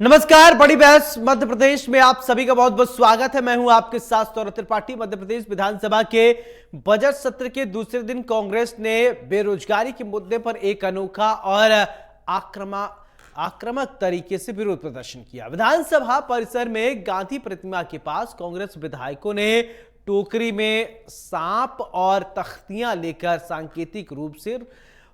नमस्कार। बड़ी बहस मध्य प्रदेश में आप सभी का बहुत बहुत स्वागत है। मैं हूं आपके साथ सौरभ त्रिपाठी। मध्य प्रदेश विधानसभा के बजट सत्र के दूसरे दिन कांग्रेस ने बेरोजगारी के मुद्दे पर एक अनोखा और आक्रामक तरीके से विरोध प्रदर्शन किया। विधानसभा परिसर में गांधी प्रतिमा के पास कांग्रेस विधायकों ने टोकरी में सांप और तख्तियां लेकर सांकेतिक रूप से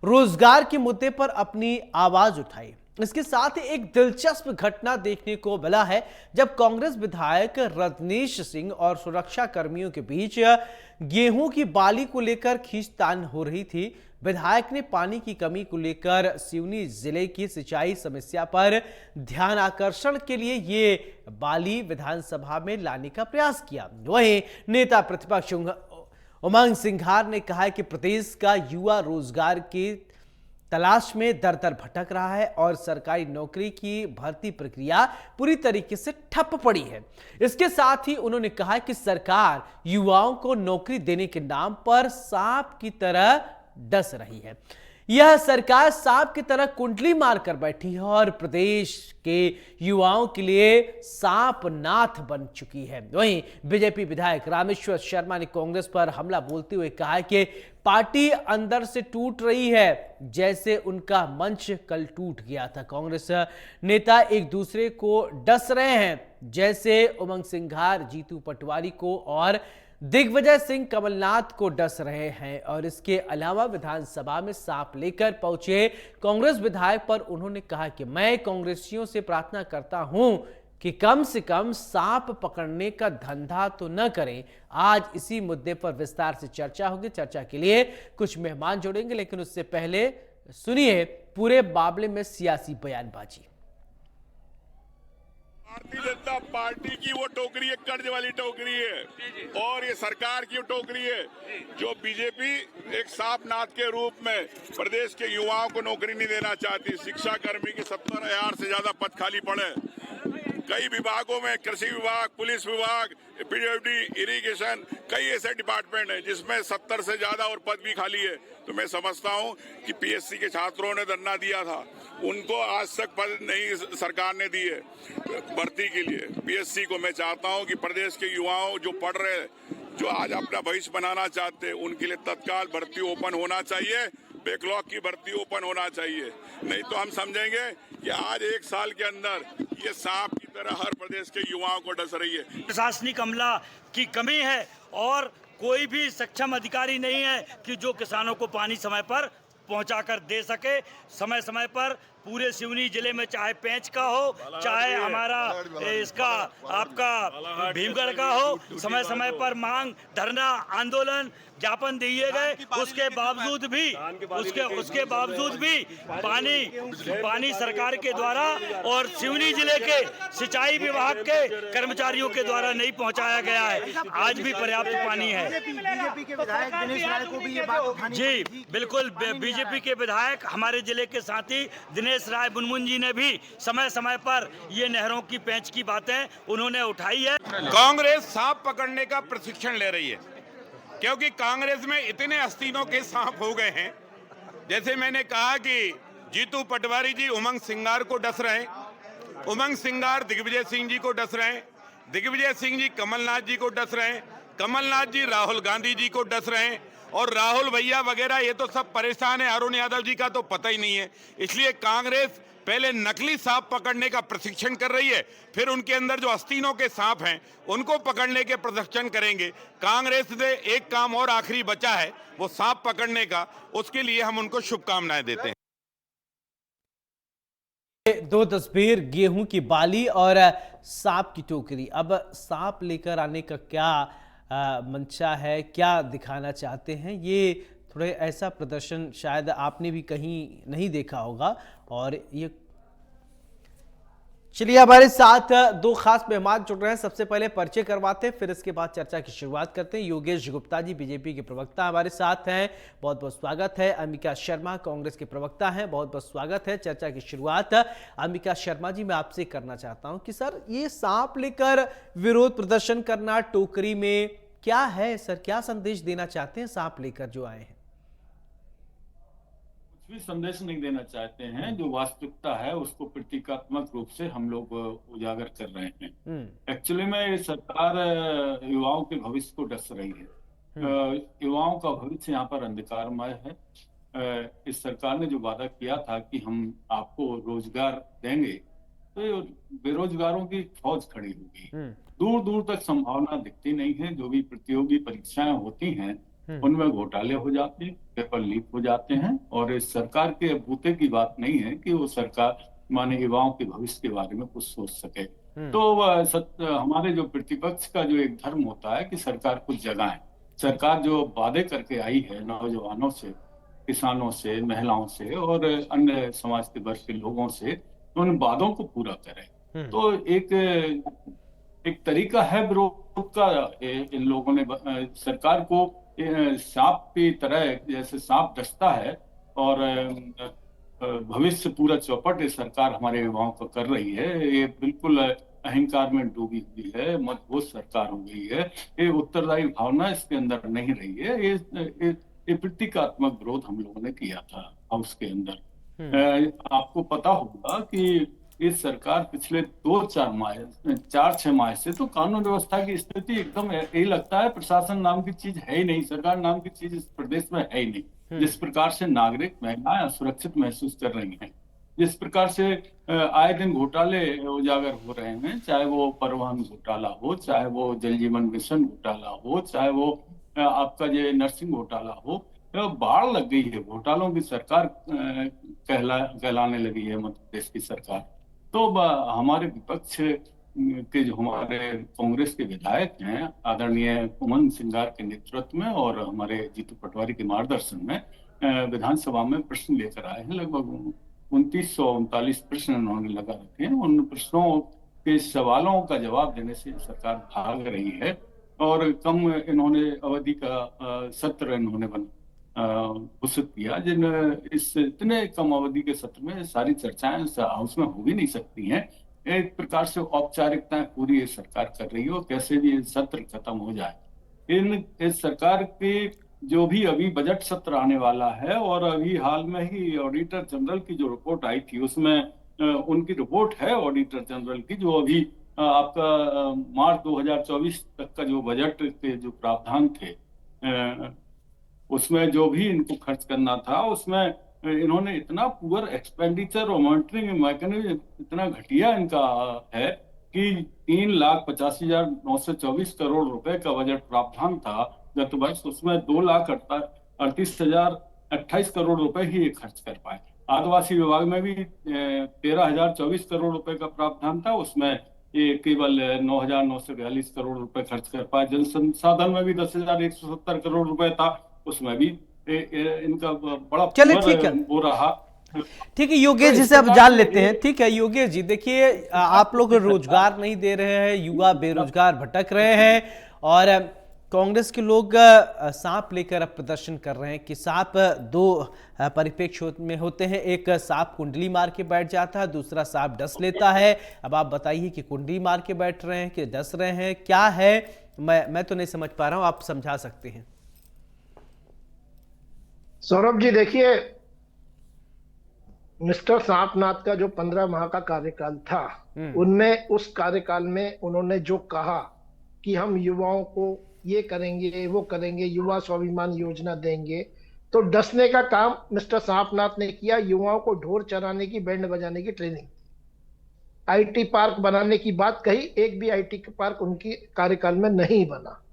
रोजगार के मुद्दे पर अपनी आवाज उठाई। इसके साथ ही एक दिलचस्प घटना देखने को मिला है, जब कांग्रेस विधायक रजनीश सिंह और सुरक्षा कर्मियों के बीच गेहूं की बाली को लेकर खींचतान हो रही थी। विधायक ने पानी की कमी को लेकर सिवनी जिले की सिंचाई समस्या पर ध्यान आकर्षण के लिए ये बाली विधानसभा में लाने का प्रयास किया। वहीं नेता प्रतिपक्ष उमंग सिंघार ने कहा कि प्रदेश का युवा रोजगार की तलाश में दर दर भटक रहा है और सरकारी नौकरी की भर्ती प्रक्रिया पूरी तरीके से ठप पड़ी है। इसके साथ ही उन्होंने कहा कि सरकार युवाओं को नौकरी देने के नाम पर सांप की तरह डस रही है। यह सरकार सांप की तरह कुंडली मारकर बैठी है और प्रदेश के युवाओं के लिए सांप नाथ बन चुकी है। वहीं बीजेपी विधायक रामेश्वर शर्मा ने कांग्रेस पर हमला बोलते हुए कहा कि पार्टी अंदर से टूट रही है, जैसे उनका मंच कल टूट गया था। कांग्रेस नेता एक दूसरे को डस रहे हैं, जैसे उमंग सिंघार जीतू पटवारी को और दिग्विजय सिंह कमलनाथ को डस रहे हैं। और इसके अलावा विधानसभा में सांप लेकर पहुंचे कांग्रेस विधायक पर उन्होंने कहा कि मैं कांग्रेसियों से प्रार्थना करता हूं कि कम से कम सांप पकड़ने का धंधा तो न करें। आज इसी मुद्दे पर विस्तार से चर्चा होगी। चर्चा के लिए कुछ मेहमान जोड़ेंगे, लेकिन उससे पहले सुनिए पूरे मामले में सियासी बयानबाजी। भारतीय जनता पार्टी की वो टोकरी एक कर्ज वाली टोकरी है और ये सरकार की टोकरी है जो बीजेपी एक सांपनाथ के रूप में प्रदेश के युवाओं को नौकरी नहीं देना चाहती। शिक्षा कर्मी की 70,000 से ज्यादा पद खाली पड़े कई विभागों में, कृषि विभाग, पुलिस विभाग, पीडब्ल्यूडी, इरिगेशन, कई ऐसे डिपार्टमेंट हैं जिसमें 70 से ज्यादा और पद भी खाली है। तो मैं समझता हूं कि पीएससी के छात्रों ने धरना दिया था, उनको आज तक पद नहीं सरकार ने दिए भर्ती के लिए। पीएससी को मैं चाहता हूं कि प्रदेश के युवाओं जो पढ़ रहे, जो आज अपना भविष्य बनाना चाहते हैं, उनके लिए तत्काल भर्ती ओपन होना चाहिए, बैकलॉग की भर्ती ओपन होना चाहिए। नहीं तो हम समझेंगे कि आज एक साल के अंदर ये सांप की तरह हर प्रदेश के युवाओं को डस रही है। प्रशासनिक अमला की कमी है और कोई भी सक्षम अधिकारी नहीं है कि जो किसानों को पानी समय पर पहुंचाकर दे सके। समय समय पर पूरे सिवनी जिले में चाहे पेंच का हो, चाहे हमारा इसका आपका भीमगढ़ का हो, समय समय पर मांग, धरना, आंदोलन, ज्ञापन दिए गए। उसके बावजूद भी पानी सरकार के द्वारा और सिवनी जिले के सिंचाई विभाग के कर्मचारियों के द्वारा नहीं पहुंचाया गया है। आज भी पर्याप्त पानी है। बीजेपी के विधायक दिनेश राय को भी ये बात उठानी जी बिल्कुल, बीजेपी के विधायक हमारे जिले के साथी दिनेश राय बुनमुन जी ने भी समय समय पर ये नहरों की पेंच की बातें उन्होंने उठाई है। कांग्रेस सांप पकड़ने का प्रशिक्षण ले रही है क्योंकि कांग्रेस में इतने आस्तीनों के सांप हो गए हैं। जैसे मैंने कहा कि जीतू पटवारी जी उमंग सिंगार को डस रहे हैं, उमंग सिंगार दिग्विजय सिंह जी को डस रहे हैं, दिग्विजय सिंह जी कमलनाथ जी को डस रहे हैं, कमलनाथ जी राहुल गांधी जी को डस रहे हैं और राहुल भैया वगैरह ये तो सब परेशान है। अरुण यादव जी का तो पता ही नहीं है। इसलिए कांग्रेस पहले नकली सांप पकड़ने का प्रशिक्षण कर रही है, फिर उनके अंदर जो आस्तीनों के सांप हैं उनको पकड़ने के प्रशिक्षण करेंगे। कांग्रेस से एक काम और आखिरी बचा है, वो सांप पकड़ने का। उसके लिए हम उनको शुभकामनाएं देते हैं। दो तस्वीर, गेहूं की बाली और सांप की टोकरी। अब सांप लेकर आने का क्या मंशा है, क्या दिखाना चाहते हैं, ये थोड़े ऐसा प्रदर्शन शायद आपने भी कहीं नहीं देखा होगा। और ये चलिए हमारे साथ दो खास मेहमान जुड़ रहे हैं। सबसे पहले परिचय करवाते हैं, फिर इसके बाद चर्चा की शुरुआत करते हैं। योगेश गुप्ता जी बीजेपी के प्रवक्ता हमारे साथ हैं, बहुत बहुत स्वागत है। अंबिका शर्मा कांग्रेस के प्रवक्ता हैं, बहुत बहुत स्वागत है। चर्चा की शुरुआत अंबिका शर्मा जी मैं आपसे करना चाहता हूं कि सर ये सांप लेकर विरोध प्रदर्शन करना टोकरी में क्या है सर, क्या संदेश देना चाहते हैं सांप लेकर जो आए हैं? भी संदेश नहीं देना चाहते हैं। जो वास्तविकता है उसको प्रतीकात्मक रूप से हम लोग उजागर कर रहे हैं। एक्चुअली में ये सरकार युवाओं के भविष्य को डस रही है। युवाओं का भविष्य यहाँ पर अंधकारमय है। इस सरकार ने जो वादा किया था कि हम आपको रोजगार देंगे, तो ये बेरोजगारों की फौज खड़ी हो गई। दूर दूर तक संभावना दिखती नहीं है। जो भी प्रतियोगी परीक्षाएं होती हैं उनमें घोटाले हो जाते हैं, पेपर लीक हो जाते हैं। और इस सरकार के बूते की बात नहीं है कि वो सरकार माने युवाओं के भविष्य के बारे में कुछ सोच सके। तो हमारे जो प्रतिपक्ष का जो एक धर्म होता है कि सरकार कुछ जगाए। सरकार जो वादे करके आई है नौजवानों से, किसानों से, महिलाओं से और अन्य समाज के वर्ग के लोगों से, तो उन वादों को पूरा करे। तो एक तरीका है विरोध का। इन लोगों ने सरकार को सांप की तरह, जैसे सांप डसता है और भविष्य पूरा चौपट ये सरकार हमारे युवाओं को कर रही है। ये बिल्कुल अहंकार में डूबी हुई है, मजबूत सरकार हो गई है। ये उत्तरदायी भावना इसके अंदर नहीं रही है। ये प्रतीकात्मक विरोध हम लोगों ने किया था हाउस के अंदर। आपको पता होगा कि इस सरकार पिछले 4-6 माह से तो कानून व्यवस्था की स्थिति एकदम यही लगता है प्रशासन नाम की चीज है ही नहीं, सरकार नाम की चीज इस प्रदेश में है ही नहीं। जिस प्रकार से नागरिक महिलाएं असुरक्षित महसूस कर रही हैं, जिस प्रकार से आए दिन घोटाले उजागर हो रहे हैं, चाहे वो परिवहन घोटाला हो, चाहे वो जल जीवन मिशन घोटाला हो, चाहे वो आपका जो नर्सिंग घोटाला हो, बाढ़ लग गई है। घोटालों की सरकार कहलाने लगी है मध्य प्रदेश की सरकार। तो हमारे विपक्ष के जो हमारे कांग्रेस के विधायक हैं आदरणीय उमंग सिंगार के नेतृत्व में और हमारे जीतू पटवारी के मार्गदर्शन में विधानसभा में प्रश्न लेकर आए हैं। लगभग 2939 प्रश्न उन्होंने लगा रखे हैं। उन प्रश्नों के सवालों का जवाब देने से सरकार भाग रही है और कम इन्होंने अवधि का सत्र इन्होंने घोषित किया। जिन इस इतने कम अवधि के सत्र में सारी चर्चाएं हाउस में हो भी नहीं सकती हैं। एक प्रकार से औपचारिकताएं पूरी सरकार कर रही हो, कैसे भी ये सत्र खत्म हो जाए। इस सरकार के जो भी अभी बजट सत्र आने वाला है और अभी हाल में ही ऑडिटर जनरल की जो रिपोर्ट आई थी उसमें उनकी रिपोर्ट है ऑडिटर जनरल की, जो अभी आपका मार्च 2024 तक का जो बजट के जो प्रावधान थे उसमें जो भी इनको खर्च करना था उसमें इन्होंने इतना पुअर एक्सपेंडिचर और मॉनिटरिंग मैकेनिज्म इतना घटिया इनका है कि 3,85,924 करोड़ रुपए का बजट प्रावधान था गत वर्ष, उसमें 2,38,028 करोड़ रुपए ही ये खर्च कर पाए। आदिवासी विभाग में भी 13,024 करोड़ रुपए का प्रावधान था, उसमें ये केवल 9,942 करोड़ रुपए खर्च कर पाए। जल संसाधन में भी 10,170 करोड़ रुपए था, उसमें भी इनका बड़ा चलिए ठीक है वो रहा। ठीक है योगेश जी से अब जान लेते हैं। ठीक है योगेश जी, देखिए आप लोग रोजगार नहीं दे रहे हैं, युवा बेरोजगार भटक रहे हैं और कांग्रेस के लोग सांप लेकर अब प्रदर्शन कर रहे हैं कि सांप दो परिप्रेक्ष्य में होते हैं। एक सांप कुंडली मार के बैठ जाता है, दूसरा सांप डस लेता है। अब आप बताइए कि कुंडली मार के बैठ रहे हैं कि डस रहे हैं, क्या है? मैं तो नहीं समझ पा रहा हूं, आप समझा सकते हैं। सौरभ जी देखिए, मिस्टर सांपनाथ का जो 15 माह का कार्यकाल था उनमें उस कार्यकाल में उन्होंने जो कहा कि हम युवाओं को ये करेंगे वो करेंगे, युवा स्वाभिमान योजना देंगे, तो डसने का काम मिस्टर सांपनाथ ने किया। युवाओं को ढोल चराने की, बैंड बजाने की ट्रेनिंग, आईटी पार्क बनाने की बात कही, एक भी आईटी पार्क उनकी कार्यकाल में नहीं बना।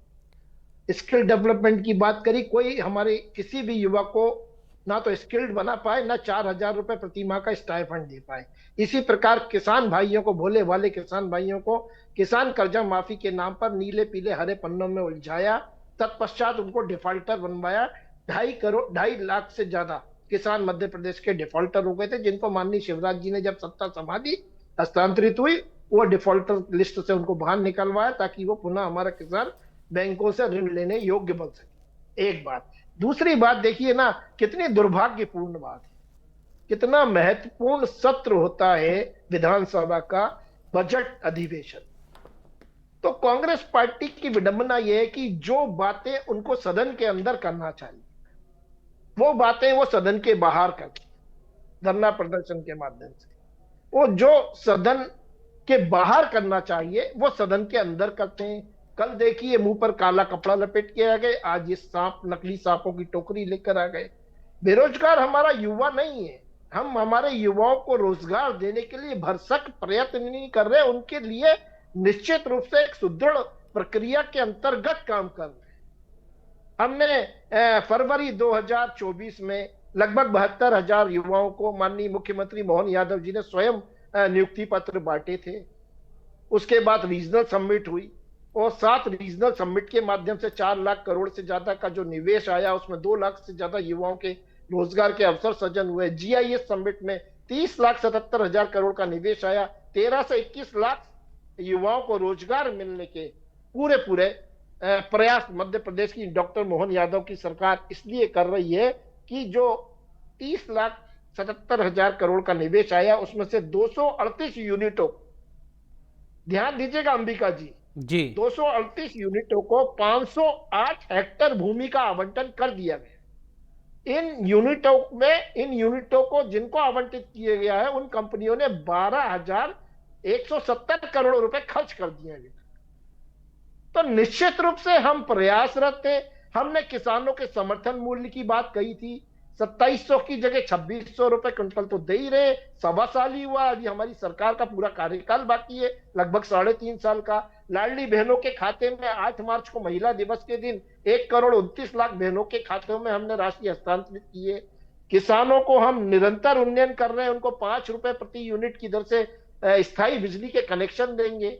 स्किल डेवलपमेंट की बात करी, कोई हमारे किसी भी युवा को ना तो स्किल्ड बना पाए, ना 4,000 रुपए प्रति माह का स्टाइपेंड दे पाए। इसी प्रकार किसान भाइयों को, भोले वाले किसान भाइयों को किसान कर्जा माफी के नाम पर नीले पीले हरे पन्नों में उलझाया, तत्पश्चात उनको डिफॉल्टर बनवाया। 2.5 लाख से ज्यादा किसान मध्य प्रदेश के डिफॉल्टर हो गए थे, जिनको माननीय शिवराज जी ने जब सत्ता संभाली, हस्तांतरित हुई, वो डिफॉल्टर लिस्ट से उनको बाहर निकलवाया ताकि वो पुनः हमारा किसान बैंकों से ऋण लेने योग्य बन सके। एक बात। दूसरी बात देखिए ना, कितनी दुर्भाग्यपूर्ण बात है, कितना महत्वपूर्ण सत्र होता है विधानसभा का बजट अधिवेशन। तो कांग्रेस पार्टी की विडंबना यह है कि जो बातें उनको सदन के अंदर करना चाहिए वो बातें वो सदन के बाहर करती। धरना प्रदर्शन के माध्यम से। वो जो सदन के बाहर करना चाहिए वो सदन के अंदर करते हैं। कल देखिए मुंह पर काला कपड़ा लपेट के आ गए, आज ये सांप, नकली सांपों की टोकरी लेकर आ गए। बेरोजगार हमारा युवा नहीं है, हम हमारे युवाओं को रोजगार देने के लिए भरसक प्रयत्न नहीं कर रहे, उनके लिए निश्चित रूप से एक सुदृढ़ प्रक्रिया के अंतर्गत काम कर रहे हैं। हमने फरवरी 2024 में लगभग 72,000 युवाओं को माननीय मुख्यमंत्री मोहन यादव जी ने स्वयं नियुक्ति पत्र बांटे थे। उसके बाद रीजनल समिट हुई और 7 रीजनल समिट के माध्यम से 4 लाख करोड़ से ज्यादा का जो निवेश आया, उसमें 2 लाख से ज्यादा युवाओं के रोजगार के अवसर सृजन हुए। GIS समिट में 30,77,000 करोड़ का निवेश आया, 13 से 21 लाख युवाओं को रोजगार मिलने के पूरे प्रयास मध्य प्रदेश की डॉक्टर मोहन यादव की सरकार इसलिए कर रही है कि जो 30,77,000 करोड़ का निवेश आया उसमें से 238 यूनिटों, ध्यान दीजिएगा अंबिका जी, 238 यूनिटों को 508 हेक्टेयर भूमि का आवंटन कर दिया गया। इन यूनिटों को जिनको आवंटित किया गया है उन कंपनियों ने 12,170 करोड़ रुपए खर्च कर दिए हैं। तो निश्चित रूप से हम प्रयासरत थे। हमने किसानों के समर्थन मूल्य की बात कही थी, 2700 की जगह 2600 रुपए क्विंटल तो दे ही रहे। 1.25 साल ही हुआ, अभी हमारी सरकार का पूरा कार्यकाल बाकी है, लगभग 3.5 साल का। लाडली बहनों के खाते में 8 मार्च को महिला दिवस के दिन 1,29,00,000 बहनों के खातों में हमने राशि हस्तांतरित की है। किसानों को हम निरंतर उन्नयन कर रहे हैं, उनको 5 रुपए प्रति यूनिट की दर से स्थायी बिजली के कनेक्शन देंगे।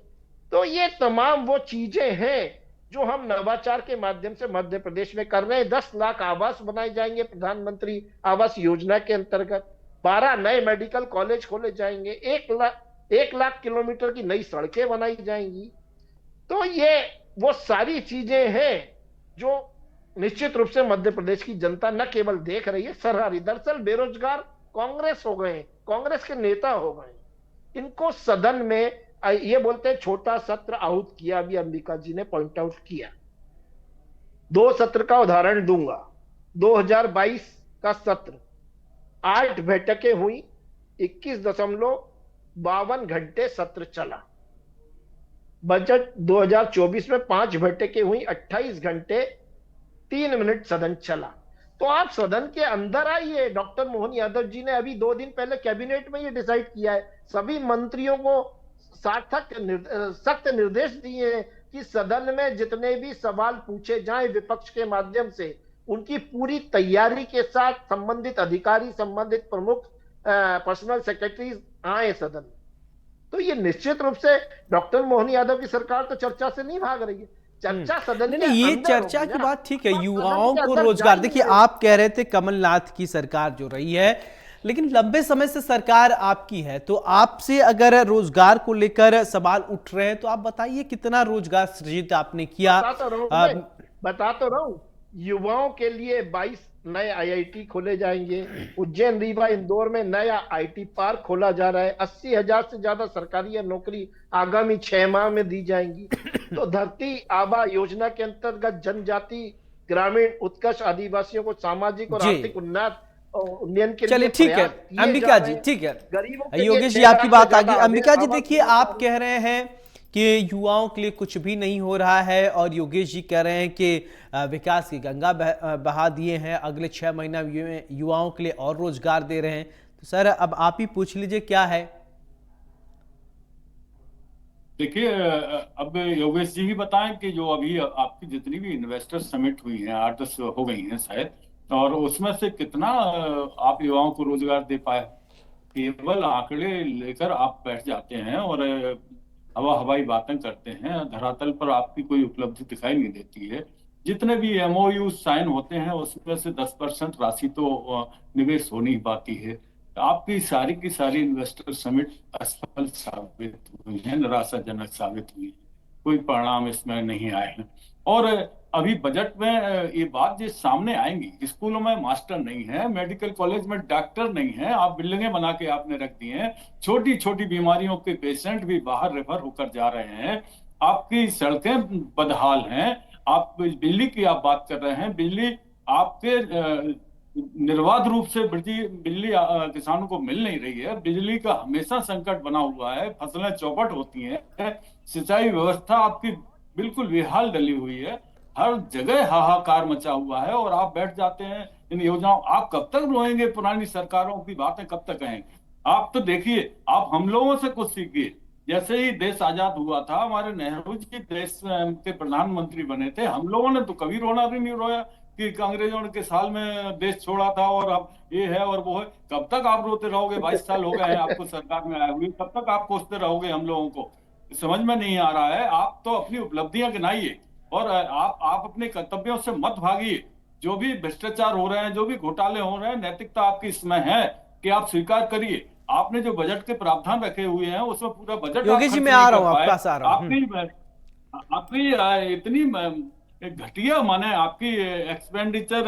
तो ये तमाम वो चीजें हैं जो हम नवाचार के माध्यम से मध्य प्रदेश में कर रहे हैं। 10 लाख आवास बनाए जाएंगे प्रधानमंत्री आवास योजना के अंतर्गत, 12 नए मेडिकल कॉलेज खोले जाएंगे, 1 लाख किलोमीटर की नई सड़कें बनाई जाएंगी। तो ये वो सारी चीजें हैं जो निश्चित रूप से मध्य प्रदेश की जनता न केवल देख रही है, सराहनीय। दरअसल बेरोजगार कांग्रेस हो गए, कांग्रेस के नेता हो गए। इनको सदन में ये बोलते हैं छोटा सत्र आहूत किया, अभी अंबिका जी ने पॉइंट आउट किया। 2 सत्र का उदाहरण दूंगा। 2022 का सत्र 8 बैठकें हुई, 21.52 घंटे सत्र चला। बजट 2024 में 5 बैठकें हुई, 28 घंटे 3 मिनट सदन चला। तो आप सदन के अंदर आइए। डॉक्टर मोहन यादव जी ने अभी 2 दिन पहले कैबिनेट में ये डिसाइड किया है, सभी मंत्रियों को सख्त निर्देश दिए हैं कि सदन में जितने भी सवाल पूछे जाएं विपक्ष के माध्यम से, उनकी पूरी तैयारी के साथ संबंधित अधिकारी, संबंधित प्रमुख पर्सनल सेक्रेटरी आए सदन। तो ये निश्चित रूप से डॉक्टर मोहन यादव की सरकार तो चर्चा से नहीं भाग रही है, चर्चा सदन के नहीं, ये अंदर चर्चा होगी की ना। बात ठीक है, आप युवाओं सदन के को अंदर रोजगार। जाइए। देखिए, आप कह रहे थे कमलनाथ की सरकार जो रही है, लेकिन लंबे समय से सरकार आपकी है, तो आपसे अगर रोजगार को लेकर सवाल उठ रहे हैं तो आप बताइए कितना रोजगार सृजित आपने किया। बता तो रहा हूं, युवाओं के लिए 22 नए IIT खोले जाएंगे। उज्जैन, रीवा, इंदौर में नया IT पार्क खोला जा रहा है। 80,000 से ज्यादा सरकारी नौकरी आगामी 6 माह में दी जाएंगी। तो धरती आबा योजना के अंतर्गत जनजाति, ग्रामीण, उत्कर्ष आदिवासियों को सामाजिक और आर्थिक उन्नयन के चलिए, लिए ठीक है अंबिका जी, ठीक है योगेश जी, आपकी बात आ गई। अंबिका जी, देखिए, आप कह रहे हैं कि युवाओं के लिए कुछ भी नहीं हो रहा है और योगेश जी कह रहे हैं कि विकास की गंगा बहा दिए हैं, अगले 6 महीना युवाओं के लिए और रोजगार दे रहे हैं। तो सर, अब आप ही पूछ लीजिए क्या है। देखिए, अब योगेश जी ही बताएं कि जो अभी आपकी जितनी भी इन्वेस्टर समिट हुई हैं, 8-10 हो गई हैं शायद, और उसमें से कितना आप युवाओं को रोजगार दे पाए? केवल आंकड़े लेकर आप बैठ जाते हैं और हवाई बातें करते हैं, धरातल पर आपकी कोई उपलब्धि दिखाई नहीं देती है। जितने भी MOU साइन होते हैं उसमें से 10% राशि तो निवेश हो नहीं पाती है। आपकी सारी की सारी इन्वेस्टर समिट असफल साबित हुई है, निराशाजनक साबित हुई है, कोई परिणाम इसमें नहीं आए हैं। और अभी बजट में ये बात जो सामने आएंगी, स्कूलों में मास्टर नहीं है, मेडिकल कॉलेज में डॉक्टर नहीं है, आप बिल्डिंगें बना के आपने रख दी हैं, छोटी छोटी बीमारियों के पेशेंट भी बाहर रेफर होकर जा रहे हैं, आपकी सड़कें बदहाल हैं, आप बिजली की आप बात कर रहे हैं, बिजली आपके निर्बाध रूप से बिजली किसानों को मिल नहीं रही है। बिजली का हमेशा संकट बना हुआ है, फसलें चौपट होती हैं, सिंचाई व्यवस्था आपकी बिल्कुल बेहाल डली हुई है, हर जगह हाहाकार मचा हुआ है। और आप बैठ जाते हैं इन योजनाओं, आप कब तक रोएंगे? पुरानी सरकारों की बातें कब तक कहेंगे? आप तो देखिए, आप हम लोगों से कुछ सीखिए। जैसे ही देश आजाद हुआ था, हमारे नेहरू जी देश के प्रधानमंत्री बने थे, हम लोगों ने तो कभी रोना भी नहीं रोया कि अंग्रेजों ने के साल में देश छोड़ा था और अब ये है और वो है। कब तक आप रोते रहोगे? 22 साल हो गए हैं आपको सरकार में आए हुए, कब तक आप कोसते रहोगे हम लोगों को? समझ में नहीं आ रहा है। आप तो अपनी उपलब्धियां गिनाइए और आप अपने कर्तव्यों से मत भागिए। जो भी भ्रष्टाचार हो रहे हैं, जो भी घोटाले हो रहे हैं, नैतिकता आपकी इसमें है कि आप स्वीकार करिए। आपने जो बजट के प्रावधान रखे हुए हैं उसमें पूरा बजट योगी जी मैं आ रहा हूं, आपके पास आ रहा हूं। आपकी इतनी घटिया माने आपकी एक्सपेंडिचर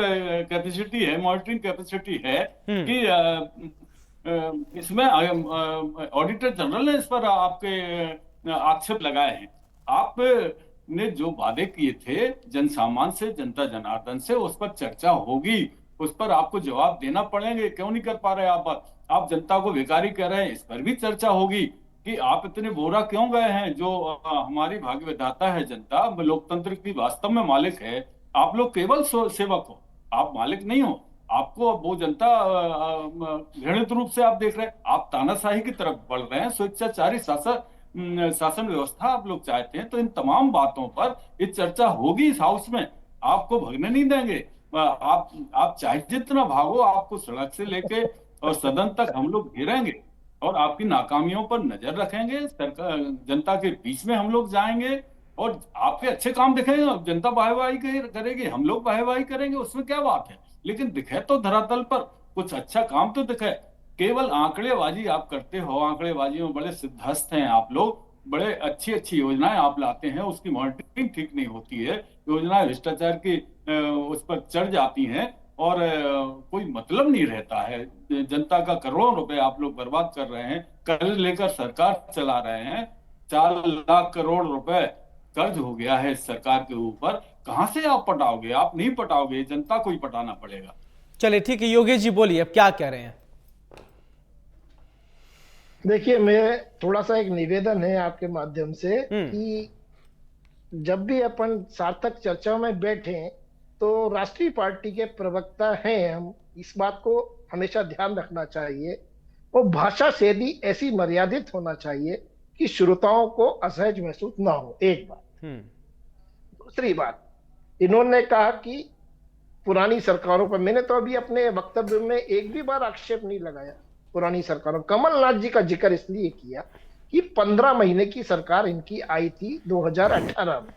कैपेसिटी है, मॉनिटरिंग कैपेसिटी है कि इसमें ऑडिटर जनरल ने इस पर आपके आक्षेप लगाए हैं। आप ने जो वादे किए थे जन सामान्य से, जनता जनार्दन से, उस पर चर्चा होगी, उस पर आपको जवाब देना पड़ेंगे। क्यों नहीं कर पा रहे आप जनता को भिखारी कह रहे हैं, इस पर भी चर्चा होगी कि आप इतने बोरा क्यों गए हैं। जो हमारी भाग्य विधाता है जनता, लोकतंत्र की वास्तव में मालिक है। आप लोग केवल सेवक हो, आप मालिक नहीं हो। आपको वो जनता घृणित रूप से आप देख रहे हैं, आप तानाशाही की तरफ बढ़ रहे हैं, स्वेच्छाचारी शासन व्यवस्था आप लोग चाहते हैं। तो इन तमाम बातों पर ये चर्चा होगी इस हाउस में, आपको भगने नहीं देंगे। आप चाहे जितना भागो, आपको सड़क से लेके और सदन तक हम लोग घेरेंगे और आपकी नाकामियों पर नजर रखेंगे। सरकार जनता के बीच में हम लोग जाएंगे और आपके अच्छे काम दिखेंगे, जनता वाहवाही करेगी, हम लोग वाहवाही करेंगे, उसमें क्या बात है। लेकिन दिखे तो धरातल पर कुछ अच्छा काम तो दिखे। केवल आंकड़ेबाजी आप करते हो, आंकड़ेबाजी में बड़े सिद्धहस्त हैं आप लोग, बड़े अच्छी अच्छी योजनाएं आप लाते हैं, उसकी मॉनिटरिंग ठीक नहीं होती है, योजनाएं भ्रष्टाचार की उस पर चढ़ जाती हैं और कोई मतलब नहीं रहता है। जनता का करोड़ों रुपए आप लोग बर्बाद कर रहे हैं, कर्ज लेकर सरकार चला रहे हैं। 4 लाख करोड़ रुपए कर्ज हो गया है इस सरकार के ऊपर। कहां से आप पटाओगे? आप नहीं पटाओगे, जनता को ही पटाना पड़ेगा। चलिए ठीक है, योगेश जी बोलिए, अब क्या कह रहे हैं? देखिए, मैं थोड़ा सा एक निवेदन है आपके माध्यम से कि जब भी अपन सार्थक चर्चा में बैठे तो राष्ट्रीय पार्टी के प्रवक्ता हैं हम, इस बात को हमेशा ध्यान रखना चाहिए। वो भाषा शैली ऐसी मर्यादित होना चाहिए कि श्रोताओं को असहज महसूस ना हो, एक बात। दूसरी बात, इन्होंने कहा कि पुरानी सरकारों पर, मैंने तो अभी अपने वक्तव्य में एक भी बार आक्षेप नहीं लगाया पुरानी सरकारों। कमलनाथ जी का जिक्र इसलिए किया कि 15 महीने की सरकार इनकी आई थी 2018 में,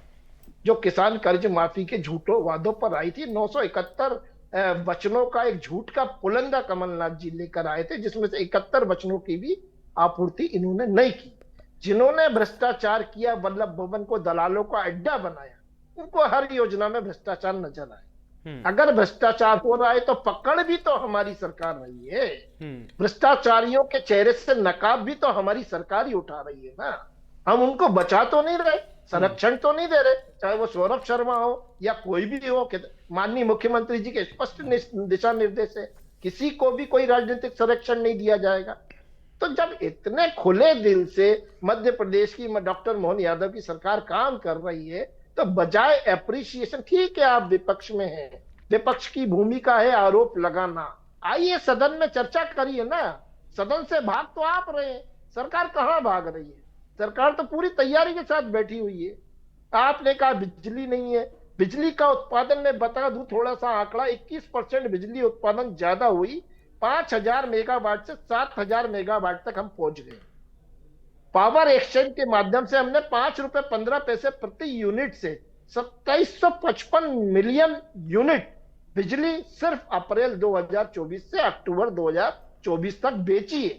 जो किसान कर्ज माफी के झूठों वादों पर आई थी। 971 वचनों का एक झूठ का पुलंदा कमलनाथ जी लेकर आए थे, जिसमें से 71 वचनों की भी आपूर्ति इन्होंने नहीं की। जिन्होंने भ्रष्टाचार किया, वल्लभ भवन को दलालों का अड्डा बनाया, उनको हर योजना में भ्रष्टाचार नजर आए। अगर भ्रष्टाचार हो रहा है तो पकड़ भी तो हमारी सरकार रही है, भ्रष्टाचारियों के चेहरे से नकाब भी तो हमारी सरकार ही उठा रही है ना। हम उनको बचा तो नहीं रहे, संरक्षण तो नहीं दे रहे, चाहे वो सौरभ शर्मा हो या कोई भी हो। माननीय मुख्यमंत्री जी के स्पष्ट दिशा निर्देश है, किसी को भी कोई राजनीतिक संरक्षण नहीं दिया जाएगा। तो जब इतने खुले दिल से मध्य प्रदेश की डॉक्टर मोहन यादव की सरकार काम कर रही है, तो बजाय एप्रिसिएशन, ठीक है आप विपक्ष में हैं, विपक्ष की भूमिका है आरोप लगाना, आइए सदन में चर्चा करिए ना। सदन से भाग तो आप रहे हैं, सरकार कहां भाग रही है? सरकार तो पूरी तैयारी के साथ बैठी हुई है। आपने कहा बिजली नहीं है, बिजली का उत्पादन में बता दूं थोड़ा सा आंकड़ा, 21% बिजली उत्पादन ज्यादा हुई, 5000 मेगावाट से 7000 मेगावाट तक हम पहुंच गए। पावर एक्सचेंज के माध्यम से हमने 5 रुपए 15 पैसे प्रति यूनिट से 2755 मिलियन यूनिट बिजली सिर्फ अप्रैल 2024 से अक्टूबर 2024 तक बेची है।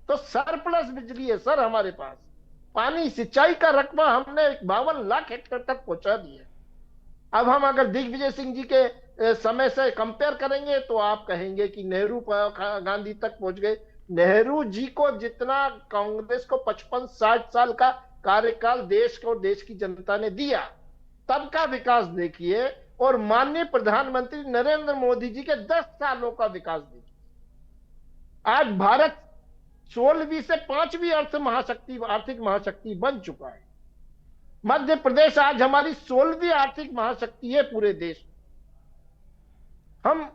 तो सरप्लस बिजली है सर हमारे पास। पानी सिंचाई का रकबा हमने 52 लाख हेक्टेयर तक पहुंचा दिया। अब हम अगर दिग्विजय सिंह जी के समय से कंपेयर करेंगे तो आप कहेंगे कि नेहरू गांधी तक पहुंच गए। नेहरू जी को जितना कांग्रेस को 55-60 साल का कार्यकाल देश को, देश की जनता ने दिया, तब का विकास देखिए और माननीय प्रधानमंत्री नरेंद्र मोदी जी के 10 सालों का विकास देखिए। आज भारत 16वीं से 5वीं आर्थिक महाशक्ति बन चुका है। मध्य प्रदेश आज हमारी 16वीं आर्थिक महाशक्ति है पूरे देश में। हम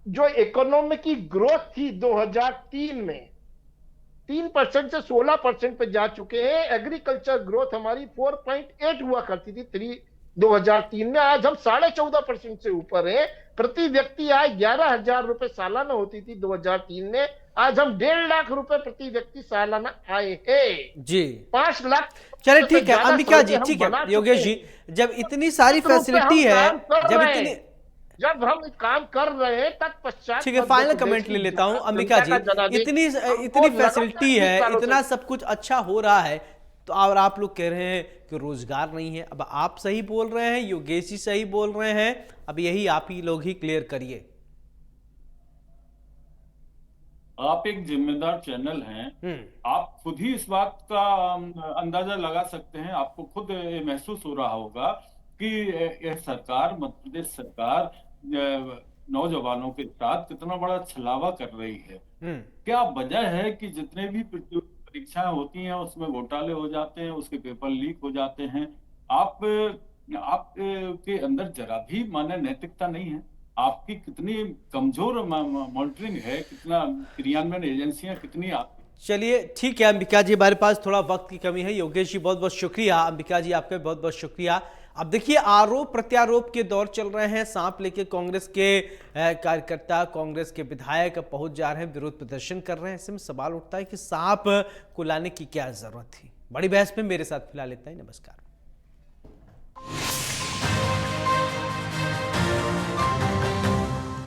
जो इकोनॉमिक की ग्रोथ थी 2003 में 3% से 16% पे जा चुके हैं। एग्रीकल्चर ग्रोथ हमारी 4.8 हुआ करती थी 2003 में, आज हम 14.5% से ऊपर है। प्रति व्यक्ति आय 11,000 रुपए सालाना होती थी 2003 में, आज हम 1.5 लाख रुपए प्रति व्यक्ति सालाना आए हैं जी। 5 लाख। चलिए ठीक है अंबिका जी, ठीक है योगेश जी, जब इतनी सारी फैसिलिटी है, जब हम काम कर रहे हैं तत्पश्चात, ठीक है फाइनल कमेंट ले लेता हूं अंबिका जी, इतनी फैसिलिटी है, इतना सब कुछ अच्छा हो रहा है, तो और आप लोग कह रहे हैं कि रोजगार नहीं है। अब आप सही बोल रहे हैं, योगेश जी सही बोल रहे हैं, अब यही आप ही लोग ही क्लियर करिए। आप एक जिम्मेदार चैनल हैं, आप खुद ही इस बात का अंदाजा लगा सकते हैं। आपको खुद महसूस हो रहा होगा कि यह सरकार, मध्य प्रदेश सरकार नौजवानों के साथ कितना बड़ा छलावा कर रही है। क्या वजह है कि जितने भी परीक्षाएं होती हैं उसमें घोटाले हो जाते हैं, उसके पेपर लीक हो जाते हैं। आप के अंदर जरा भी माने नैतिकता नहीं है। आपकी कितनी कमजोर मॉनिटरिंग है, कितना क्रियान्वयन एजेंसियां कितनी आप। चलिए ठीक है अंबिका जी, हमारे पास थोड़ा वक्त की कमी है। योगेश जी बहुत बहुत शुक्रिया, अंबिका जी आपका बहुत बहुत शुक्रिया। अब देखिए आरोप प्रत्यारोप के दौर चल रहे हैं, सांप लेके कांग्रेस के कार्यकर्ता, कांग्रेस के विधायक पहुंच जा रहे हैं, विरोध प्रदर्शन कर रहे हैं। ऐसे में सवाल उठता है कि सांप को लाने की क्या जरूरत थी। बड़ी बहस में मेरे साथ फिलहाल इतना ही, नमस्कार।